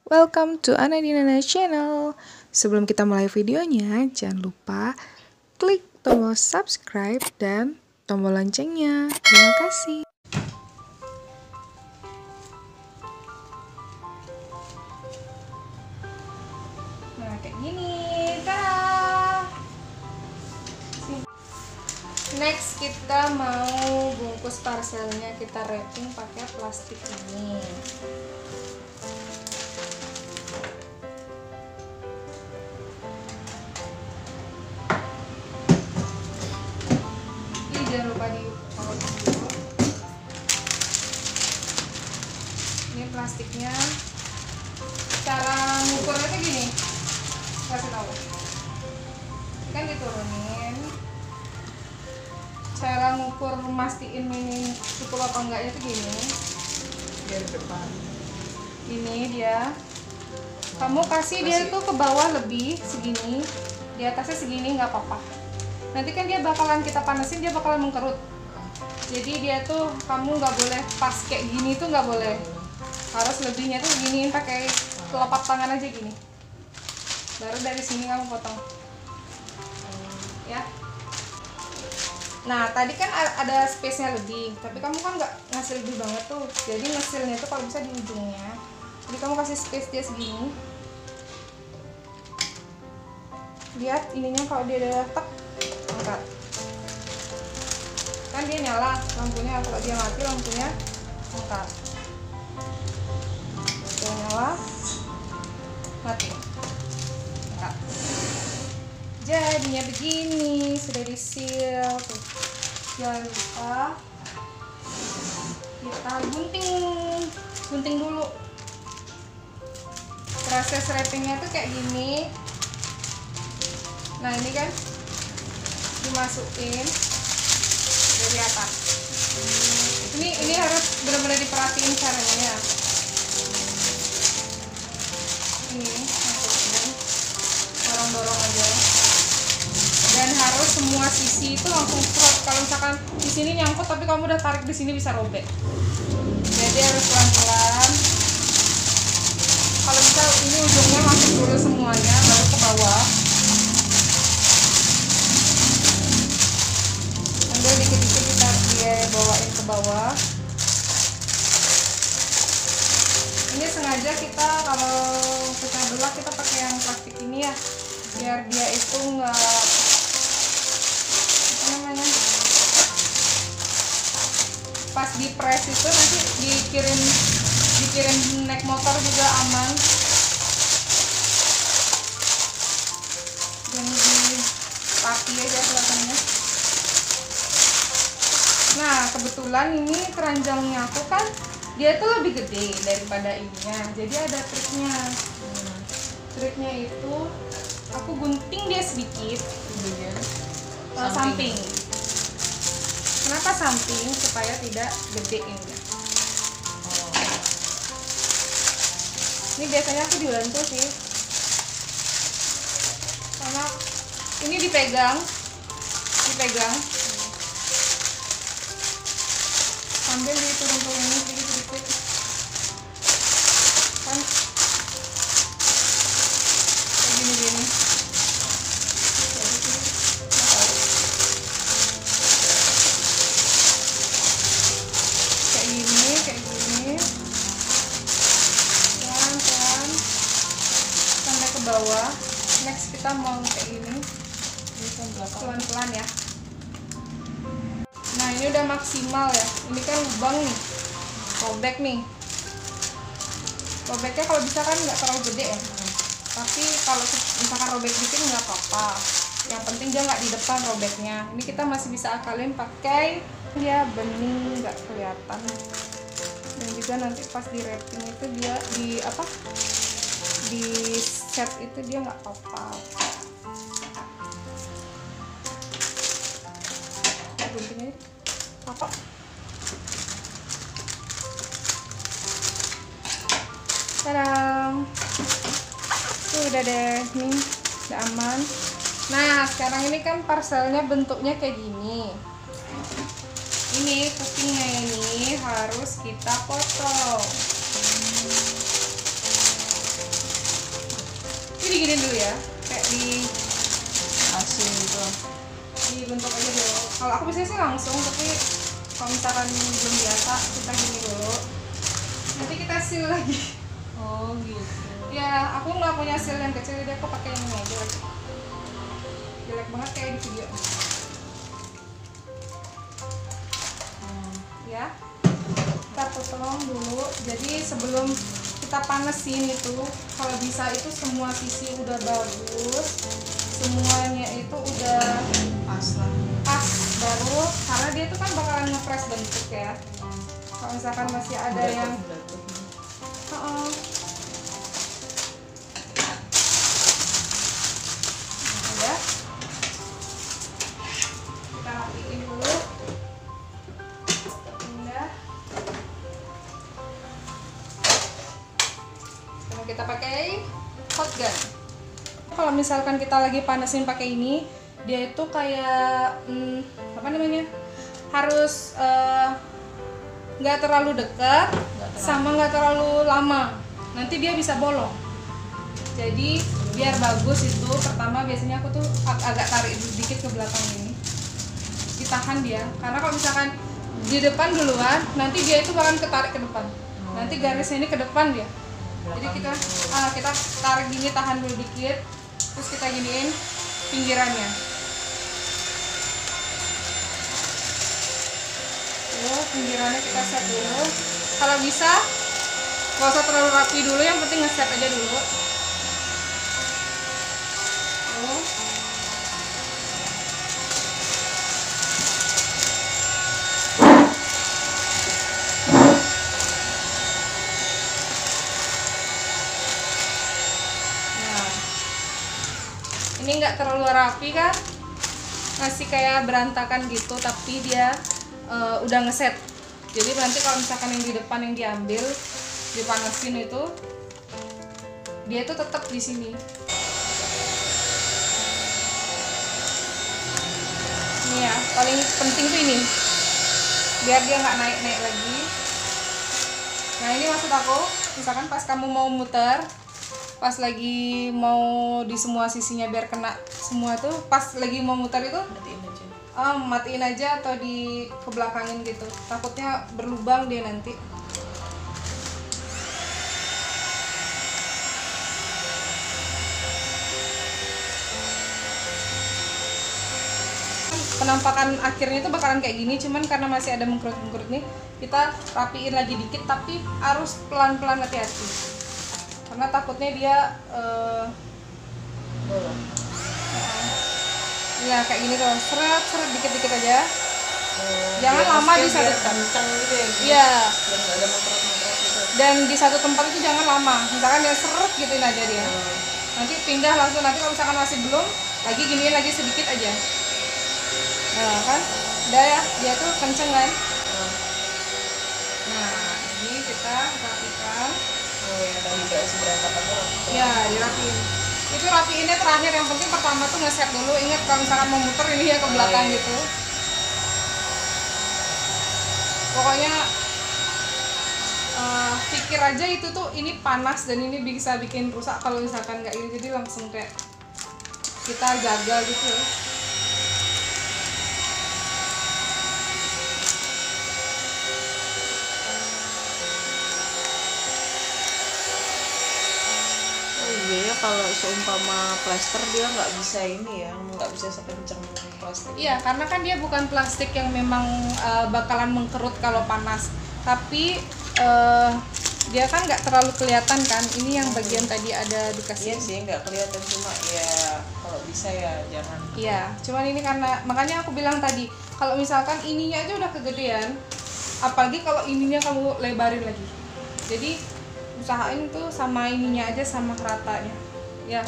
Welcome to Anadinana Channel. Sebelum kita mulai videonya, jangan lupa klik tombol subscribe dan tombol loncengnya. Terima kasih. Nah, kayak gini. Dah. Next, kita mau bungkus parcelnya. Kita wrapping pakai plastik ini. Jangan lupa ditaruh dulu. Ini plastiknya. Cara ngukurnya tuh gini, kasih tahu. Kan diturunin. Cara ngukur mastiin ini cukup apa enggaknya tuh gini. Biar depan. Ini dia. Kamu kasih dia tuh ke bawah lebih segini, di atasnya segini nggak apa-apa. Nanti kan dia bakalan kita panasin, dia bakalan mengkerut. Jadi dia tuh kamu nggak boleh pas kayak gini tuh nggak boleh. Harus lebihnya tuh giniin pakai telapak tangan aja gini. Baru dari sini kamu potong. Ya. Nah tadi kan ada space-nya lebih, tapi kamu kan nggak ngasih lebih banget tuh. Jadi ngesilnya tuh kalau bisa di ujungnya. Jadi kamu kasih space dia segini. Lihat ininya kalau dia udah tek, angkat. Kan dia nyala lampunya, kalau dia mati lampunya angkat. Dia nyala, mati, angkat. Jadinya begini, sudah di-seal tuh. Jangan lupa kita gunting dulu. Proses wrappingnya tuh kayak gini. Nah ini kan dimasukin dari atas. Ini harus benar-benar diperhatiin caranya. Ini masukin, dorong-dorong aja. Dan harus semua sisi itu langsung frot. Kalau misalkan di sini nyangkut tapi kamu udah tarik di sini bisa robek. Jadi harus pelan-pelan. Kalau bisa ini ujungnya masuk dulu semuanya, baru ke bawah. Ambil dikit-dikit dia bawain ke bawah. Ini sengaja kita kalau pecah belah kita pakai yang plastik ini ya, biar dia itu nggak pas di press itu nanti dikirim naik motor juga aman. Dan di kaki aja kelihatannya. Nah kebetulan ini keranjangnya aku kan dia tuh lebih gede daripada ininya, jadi ada triknya. Triknya itu aku gunting dia sedikit samping. Kenapa samping? Supaya tidak gede ini. Ini biasanya aku dibantu sih, karena ini dipegang sambil diturun-turunin sedikit-sedikit kan kayak gini-gini. Kayak gini pelan-pelan sampai ke bawah. Next kita mau kayak gini pelan-pelan ya. Nah ini udah maksimal ya, ini kan lubang nih, robek nih. Robeknya kalau bisa kan nggak terlalu gede ya, tapi kalau misalkan robek dikit nggak apa-apa, yang penting dia nggak di depan robeknya. Ini kita masih bisa akalin pakai dia bening, nggak kelihatan. Dan juga nanti pas di wrapping itu dia di set itu dia nggak apa-apa. Guntingnya apa? Tadam! Tuh udah deh, nih udah aman. Nah sekarang ini kan parcelnya bentuknya kayak gini. Ini kupingnya ini harus kita potong. diginiin dulu ya, kayak di asin gitu. dibentuk aja dulu. Kalau aku biasanya sih langsung, tapi kalau misalkan belum biasa kita gini dulu. Nanti kita seal lagi. Oh gitu. Ya, aku nggak punya seal yang kecil, jadi aku pakai yang ini aja lagi. Jelek banget kayak di video. Ya, kita potong dulu. Jadi sebelum kita panesin itu, kalau bisa itu semua sisi udah bagus, semuanya itu udah pas baru, karena dia itu kan bakalan nge-press bentuk ya. Kalau misalkan masih ada yang udah, kita rapiin dulu. Udah. Sekarang kita pakai hot gun. Kalau misalkan kita lagi panasin pakai ini, dia itu kayak apa namanya, harus nggak terlalu dekat sama nggak terlalu lama, nanti dia bisa bolong. Jadi biar bagus itu, pertama biasanya aku tuh agak tarik dikit ke belakang ini, ditahan dia, karena kalau misalkan di depan duluan, nanti dia itu bakalan ketarik ke depan, nanti garisnya ini ke depan dia. Jadi kita tarik gini, tahan dulu dikit, terus kita giniin pinggirannya. Pinggirannya kita set dulu. Kalau bisa nggak usah terlalu rapi dulu, yang penting nge-set aja dulu. Nah, ini nggak terlalu rapi kan, masih kayak berantakan gitu, tapi dia udah ngeset. Jadi nanti kalau misalkan yang di depan yang diambil dipanasin itu, dia itu tetap di sini. Ini ya, paling penting tuh ini, biar dia nggak naik-naik lagi. Nah ini maksud aku, misalkan pas kamu mau muter, pas lagi mau di semua sisinya biar kena semua tuh, pas lagi mau muter itu matiin aja atau di kebelakangin gitu, takutnya berlubang dia nanti. Penampakan akhirnya itu bakalan kayak gini, cuman karena masih ada mengkerut-mengkerut nih, kita rapiin lagi dikit, tapi harus pelan-pelan, hati-hati, karena takutnya dia bolong. Ya kayak gini tuh, seret dikit-dikit aja. Jangan lama di satu kencang gitu ya. Iya. Biar nggak ada mengkerut-mengkerut gitu. Dan di satu tempat itu jangan lama. Misalkan dia seret gituin aja dia. Nanti pindah langsung, nanti kalau misalkan masih belum, lagi giniin lagi sedikit aja. Nah kan, udah ya, dia tuh kenceng kan. Nah, ini kita rapikan. Oh ya, tadi nggak seberantakan doang. Ya, dirapiin. Itu rapiinnya terakhir, yang penting pertama tuh nge-set dulu. Ingat kalau misalkan mau muter ini ya ke belakang gitu. Pokoknya pikir aja itu tuh ini panas dan ini bisa bikin rusak kalau misalkan nggak ini, jadi langsung kayak kita jaga gitu. Iya, kalau seumpama plaster dia nggak bisa ini ya, nggak bisa sekencang plastik. Iya, karena kan dia bukan plastik yang memang bakalan mengkerut kalau panas, tapi dia kan nggak terlalu kelihatan kan. Ini yang bagian tadi ada dikasih. Iya sih, nggak kelihatan, cuma ya kalau bisa ya jangan. Iya, cuman ini karena, makanya aku bilang tadi, kalau misalkan ininya aja udah kegedean, apalagi kalau ininya kamu lebarin lagi. Jadi usahain tuh sama ininya aja sama ratanya ya.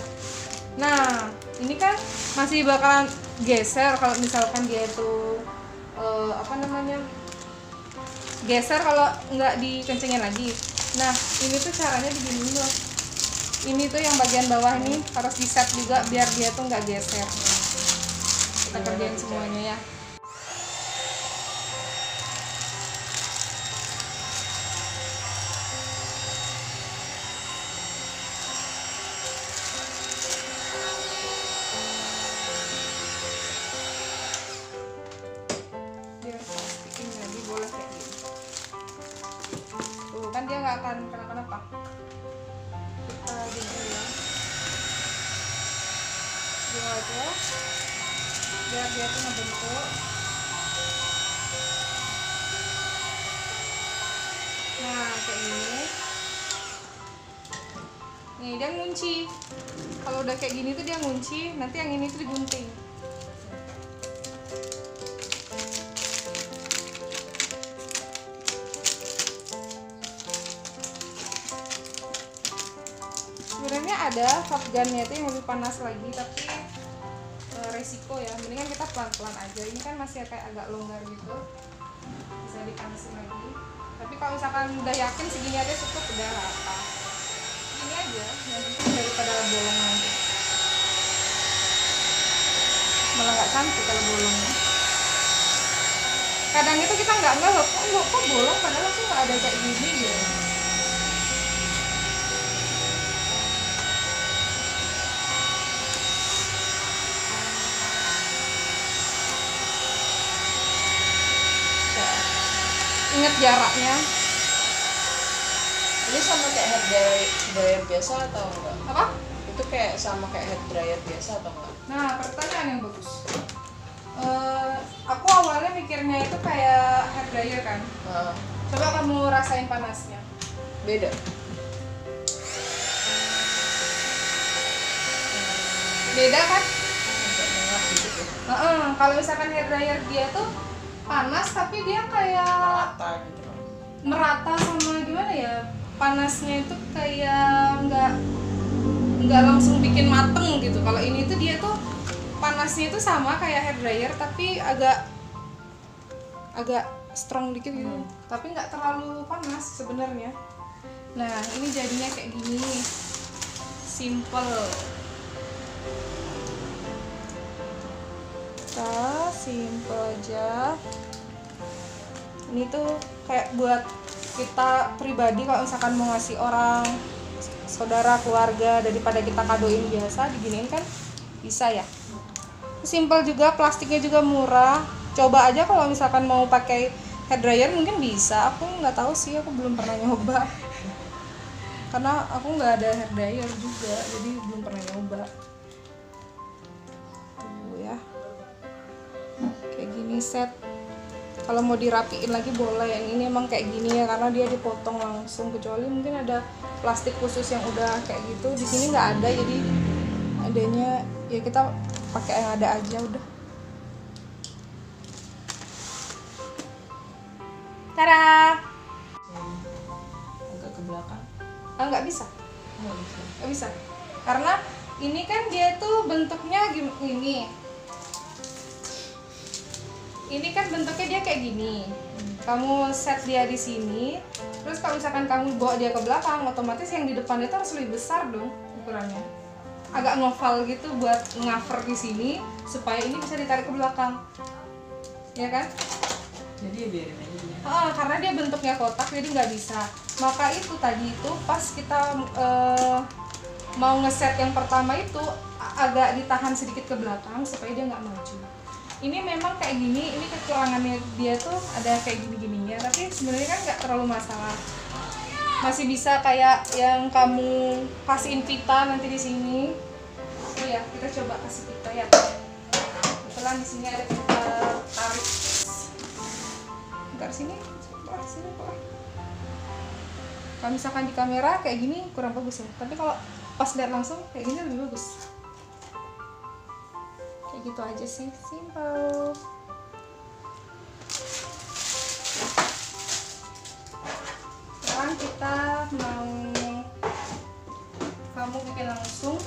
Nah ini kan masih bakalan geser kalau misalkan dia itu apa namanya, geser kalau nggak dikencengin lagi. Nah ini tuh caranya begini loh, ini tuh yang bagian bawah ini harus di set juga biar dia tuh nggak geser. Kita kerjain semuanya ya. biar dia tuh ngebentuk. Nah kayak gini. Nih dia ngunci. Kalau udah kayak gini tuh dia ngunci, nanti yang ini tuh digunting. Sebenarnya ada shotgunnya itu yang lebih panas lagi, tapi resiko ya, mendingan kita pelan-pelan aja. Ini kan masih kayak agak longgar gitu, bisa dipanasin lagi. Tapi kalau misalkan udah yakin segini aja cukup, udah rata, ini aja yang penting daripada bolong nanti. Malah nggak cantik kalau bolongnya. Kadang itu kita nggak loh, kok bolong padahal aku nggak ada kayak gini ya. Ingat jaraknya. Ini sama kayak hair dryer biasa atau enggak? Apa? Itu kayak sama kayak hair dryer biasa atau enggak? Nah, pertanyaan yang bagus. Aku awalnya mikirnya itu kayak hair dryer kan. Coba kamu rasain panasnya. Beda. Beda kan? Agak hangat gitu ya. Kalau misalkan hair dryer dia tuh panas tapi dia kayak Rata gitu. merata sama gimana ya? Panasnya itu kayak nggak langsung bikin mateng gitu. Kalau ini tuh dia tuh panasnya itu sama kayak hair dryer tapi agak strong dikit gitu. Tapi nggak terlalu panas sebenarnya. Nah, ini jadinya kayak gini. Simple. Kita simple aja. Ini tuh kayak buat kita pribadi kalau misalkan mau ngasih orang, saudara, keluarga, daripada kita kadoin biasa diginiin kan bisa ya. Simple juga, plastiknya juga murah. Coba aja kalau misalkan mau pakai hair dryer mungkin bisa. Aku nggak tahu sih, aku belum pernah nyoba. Karena aku nggak ada hair dryer juga, jadi belum pernah nyoba. Tuh ya. Kayak gini set. Kalau mau dirapiin lagi boleh. Yang ini emang kayak gini ya karena dia dipotong langsung, kecuali mungkin ada plastik khusus yang udah kayak gitu. Di sini nggak ada, jadi adanya ya kita pakai yang ada aja udah. Tada! Agak ke belakang. Nggak bisa. Nggak bisa. Nggak bisa. Karena ini kan dia tuh bentuknya gini. Ini kan bentuknya dia kayak gini. Kamu set dia di sini. Terus kalau misalkan kamu bawa dia ke belakang, otomatis yang di depan itu harus lebih besar dong ukurannya. Agak ngoval gitu buat ngover di sini supaya ini bisa ditarik ke belakang. Ya kan? Jadi ya biarin aja dia. Karena dia bentuknya kotak jadi nggak bisa. Maka itu tadi itu pas kita mau ngeset yang pertama itu agak ditahan sedikit ke belakang supaya dia nggak maju. Ini memang kayak gini, ini kekurangannya dia tuh ada kayak gini-gininya, tapi sebenarnya kan nggak terlalu masalah. Masih bisa kayak yang kamu kasihin pita nanti di sini. Oh ya, kita coba kasih pita ya. Kebetulan di sini ada pita tarik. Bentar sini, sini. Kalau misalkan di kamera kayak gini kurang bagus ya, tapi kalau pas lihat langsung kayak gini lebih bagus. Kayak gitu aja sih, simple. Sekarang kita mau kamu bikin langsung